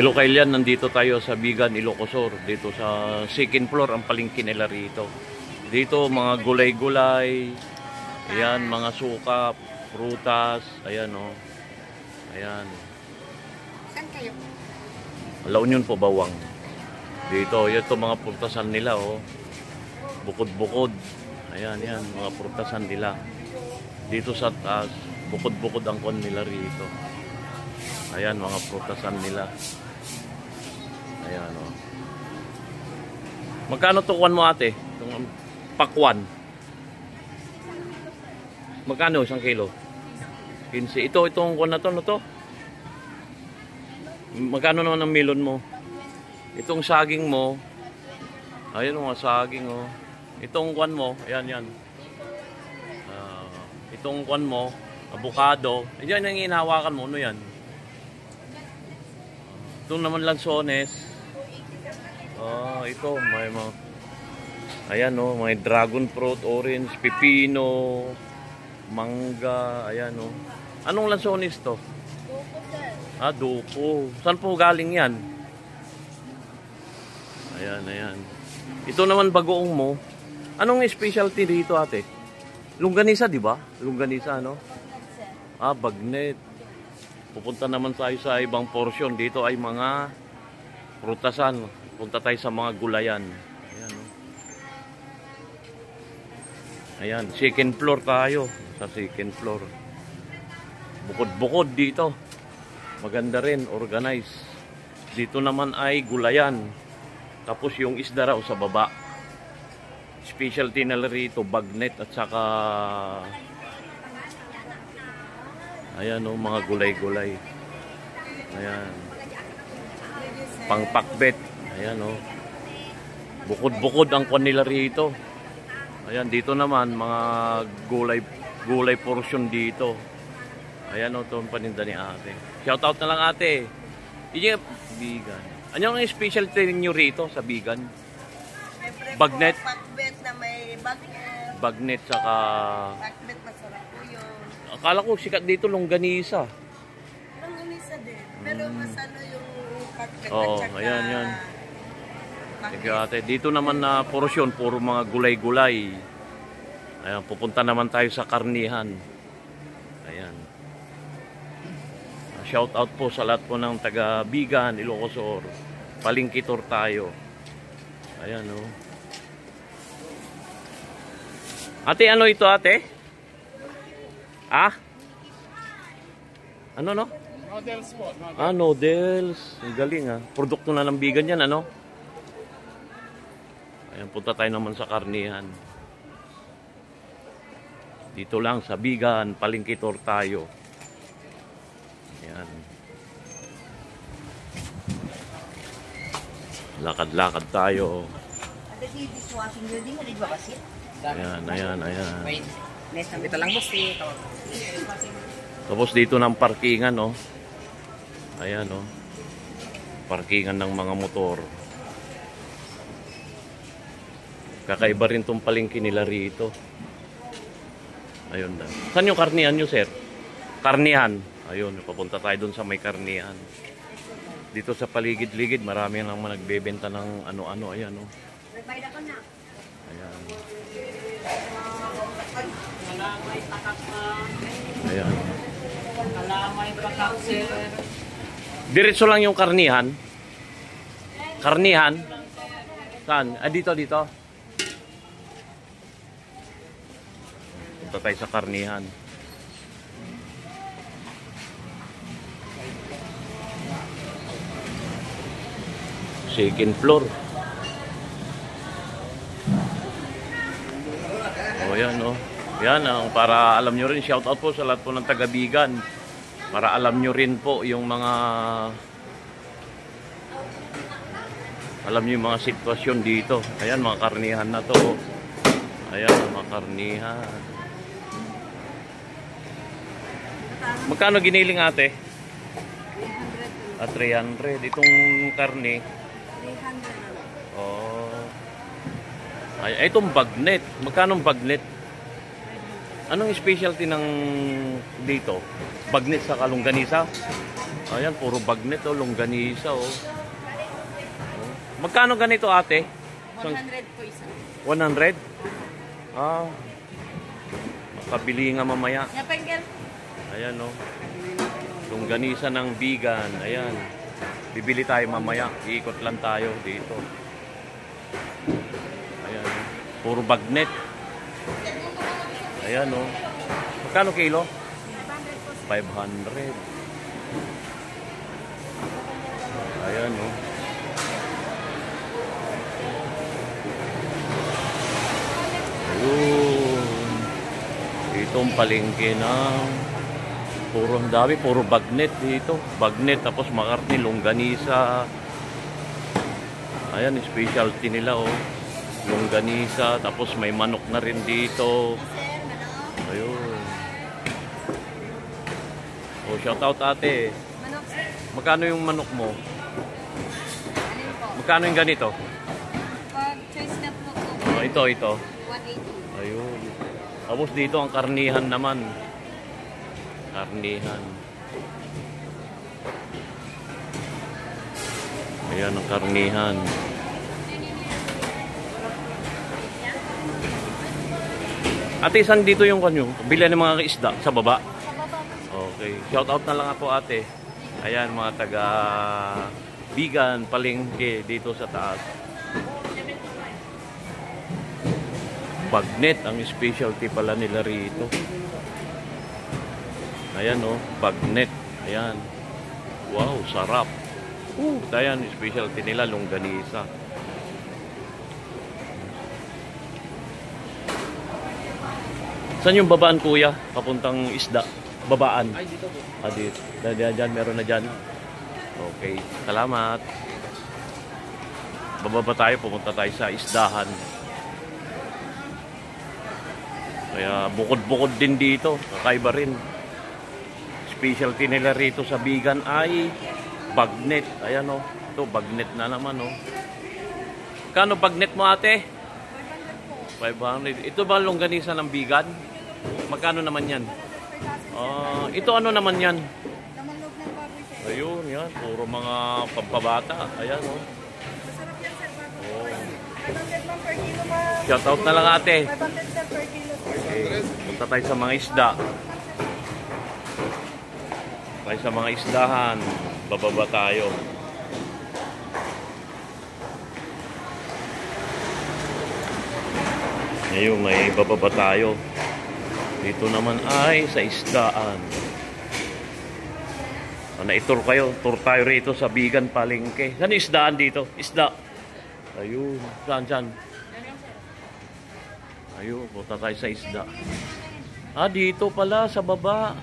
Hello Kailian, nandito tayo sa Bigan, Ilocosur. Dito sa second floor ang palengke nila rito. Dito mga gulay-gulay. Ayan, mga suka, prutas. Ayan o. Ayan. Saan kayo? La Union po, Bawang. Dito, ito mga prutasan nila o. Bukod-bukod. Ayan, yan, mga prutasan nila. Dito sa taas, bukod-bukod ang kon nila rito. Ayan, mga prutasan nila. Ayan, o. Magkano to kuwan mo, ate? Itong pakwan. Magkano isang kilo? 15. Itong kuwan na to, ano to? Magkano naman ang melon mo? Itong saging mo. Ayan o, saging o. Itong kuwan mo, ayan, yan. Itong kuwan mo, avocado. Ayan ang hinahawakan mo, ano yan? Itong naman lansones. Oh, ito may mga ayan oh, may dragon fruit, orange, pipino, mangga, ayan oh. Anong lansones to? Duko, sir. Ah, duko. Saan po galing yan? Ayan, ayan. Ito naman bagoong mo. Anong specialty dito, ate? Longganisa, di ba? Longganisa, no? Ah, bagnet. Pupunta naman tayo sa ibang portion. Dito ay mga prutasan. Punta tayo sa mga gulayan. Ayan, oh. Ayan, second floor tayo. Sa second floor. Bukod-bukod dito. Maganda rin, organized. Dito naman ay gulayan. Tapos yung isda raw sa baba. Specialty na rito, bagnet at saka ayan o, mga gulay-gulay. Ayan. Pangpakbet. Ayan o. Bukod-bukod ang kwan nila rito. Ayan, dito naman mga gulay portion dito. Ayan o, ito ang paninda ni ate. Shoutout na lang ate. Iyan, Bigan. Ano ang specialty ninyo rito sa Bigan? Bagnet? Pakbet na may bagnet. Bagnet saka Pakbet masarap po yun. akala ko sikat dito longganisa. Longganisa din. Pero mas ano yung pakbet Oo, at saka ayan, yan. bagnet. Sige ate, dito naman na porosyon, puro mga gulay-gulay. Ayan, pupunta naman tayo sa karnihan. Ayan. Shout out po sa lahat po ng taga Bigan, Ilocosur. Palengke tour tayo. Ayan o. Ate, ano ito ate? Ah? Ano no? Noodles po. Ah, noodles. Ang galing ah. Produkto na ng Bigan yan, ano? Ayan, punta tayo naman sa karnihan. Dito lang sa Bigan, palengke tour tayo. Ayan. Lakad-lakad tayo. Ayan, ayan, ayan. Ito lang boss. Tapos dito ng parkingan, no? Ayan, no? Parkingan ng mga motor. Kakaiba rin tong palengke nila rito. Ayun na. Saan yung karnihan nyo, sir? Karnihan. Ayun, papunta tayo dun sa may karnihan. Dito sa paligid-ligid, marami nang nagbebenta ng ano-ano. Ayan, no? Ayan. Ayan. Kalamay pakak sir. Diretso lang yung karnihan. Karnihan. Saan? Ah, dito, dito. Punta tayo sa karnihan. Second floor. O, yan, o. Yan, para alam nyo rin, shout out po sa lahat po ng taga Bigan. Para alam nyo rin po yung mga yung mga sitwasyon dito. Ayan, mga karnihan na to. Ayan, mga karnihan. Magkano giniling ate? 300. Itong karne. 300. Oh. Ay, itong bagnet. Magkano bagnet? Anong specialty ng dito? Bagnet sa longganisa? Ayan, puro bagnet o longganisa o. Magkano ganito ate? 100 po isa. 100? Ah. Makabili nga mamaya. Yapengkel. Ayan o. Longganisa ng vegan. Ayan. Bibili tayo mamaya. Iikot lang tayo dito. Ayan. Puro bagnet. Ayan o. Magkano kilo? 500. Ayan o. Ayun. Itong palengke ng puro ang dami, puro bagnet dito. Bagnet, tapos makarni, longganisa. Ayan, specialty nila oh. Longganisa, tapos may manok na rin dito. Ayun. Oh, shout out ate. Manok sir. Magkano yung manok mo? Alin po? Magkano yung ganito? Pag choice na po po. Oh, ito. 180. Ayun. Tapos dito ang karnihan naman. Karnihan. Ayan ang karnihan. Ate, saan dito yung kanyo? Bilihan ng mga isda sa baba? Okay. Shout out na lang ako ate. Ayan mga taga vegan palengke dito sa taas. Bagnet ang specialty pala nila rito. Ayan oh, bagnet. Ayan. Wow, sarap. Ayan, specialty nila longganisa. Saan yung babaan kuya? Papuntang isda. Babaan. Ay, dito po. Dito. Diyan, meron na dyan. Okay. Salamat. Bababa tayo, pumunta tayo sa isdahan. Kaya bukod-bukod din dito. Kakaiba rin. Specialty nila rito sa vegan ay bagnet. Ayan o. Ito, bagnet na naman o. Kano bagnet mo ate? 500. Ito ba longganisa ng vegan? Magkano naman yan? Ito ano naman yan? Laman loob ng baboy sir. Ayun, yan. Puro mga pampabata. Ayan o. Masarap yan sir. Oh. 500 lang per kilo ma. Shout out na lang ate. 500 sir per kilo. Okay. Punta tayo sa mga isda. Tayo sa mga isdahan. Bababa tayo. Ngayon may bababa tayo. Dito naman ay sa isdaan. Naitur kayo. Tour tayo rito sa vegan palengke. Saan yung isdaan dito? Isda. Ayun. Saan? Ayun. Punta tayo sa isda. Dito pala sa baba.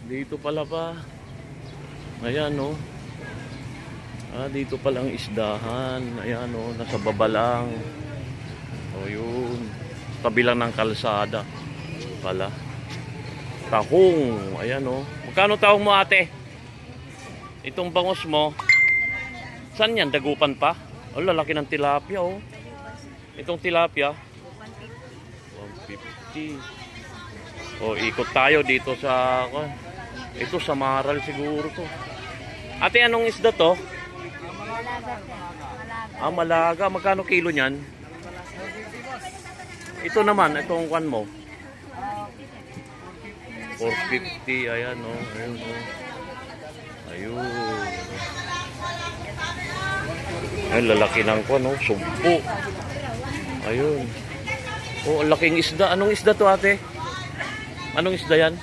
Dito pala pa. Ayan o. Dito pala ang isdahan. Ayan o. Nasa baba lang. O yun. Tabi lang ng kalsada. Pala. Tahong. Ayan o. Magkano tahong mo ate? Itong bangus mo. Saan yan? Dagupan pa? O lalaki ng tilapia o. Itong tilapia. 150. O ikot tayo dito sa... Ito sa Maral siguro to. Ate anong isda to? Malaga. Magkano kilo niyan? Ito naman, itong kwan mo. 450, ayan o. Ayun o. Ayun. Ay, lalaki ng kwan o. Sumpo. Ayun. O, laking isda. Anong isda to ate? Anong isda yan?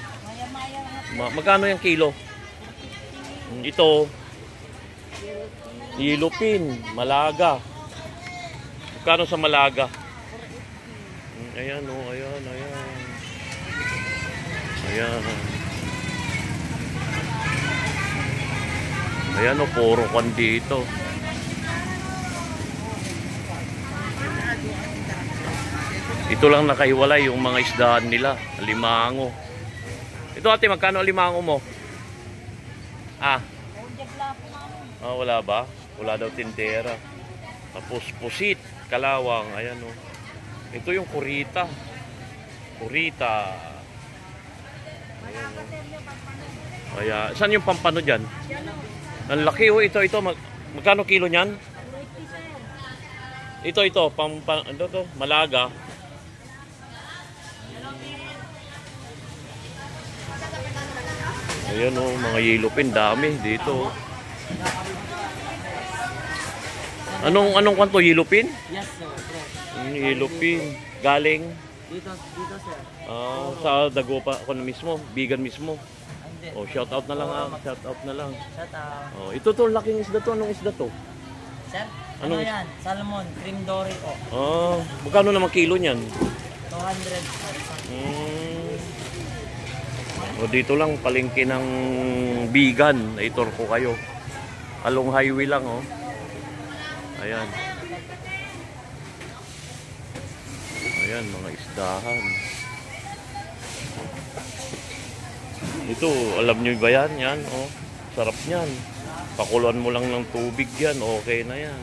Magkano yung kilo? Ito. Yellowfin. Malaga. Magkano sa malaga? Ayan o, ayan. Ayan o, puro kwan dito. Ito lang nakahiwalay yung mga isdahan nila. Limango. Ito ate, magkano limango mo? Wala ba? Wala daw tindera. Tapos pusit, kalawang. Ayan o. Ito yung kurita. Purita. Kaya, saan yung pampano dyan? Ang laki oh, ito. Magkano kilo niyan? Ito, ano to? Malaga. Ayan oh, mga yellow pin, dami dito. Anong kwanto, yellow pin? Yes, sir. Yellow pin. Galing? Dito, sir. Sa Dagupa ako na mismo, vegan mismo. Hindi. Oh, shout out na lang shout out na lang. Shout out. Oh, ito to, laking isda to. Anong isda to? Sir, Anong- yan? Salmon, cream dory po. Magkano naman kilo niyan? 200. O dito lang, palengke ng vegan. Itor ko kayo. Along highway lang, oh. Ayan. Ayan, mga isdahan. Ito, alam nyo ba yan? Yan, oh. Sarap niyan. Pakuluan mo lang ng tubig yan. Okay na yan.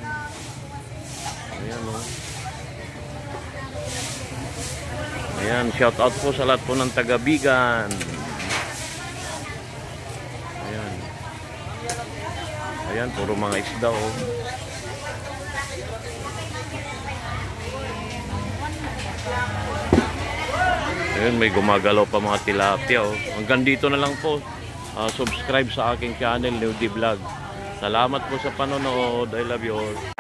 Ayan, oh. Ayan, shout out po sa lahat po ng taga-vegan. Ayan. Ayan, puro mga isda, oh. Ayan, may gumagalaw pa mga tilapia, oh. Hanggang dito na lang po. Subscribe sa aking channel, New D Vlog. Salamat po sa panonood. I love you all.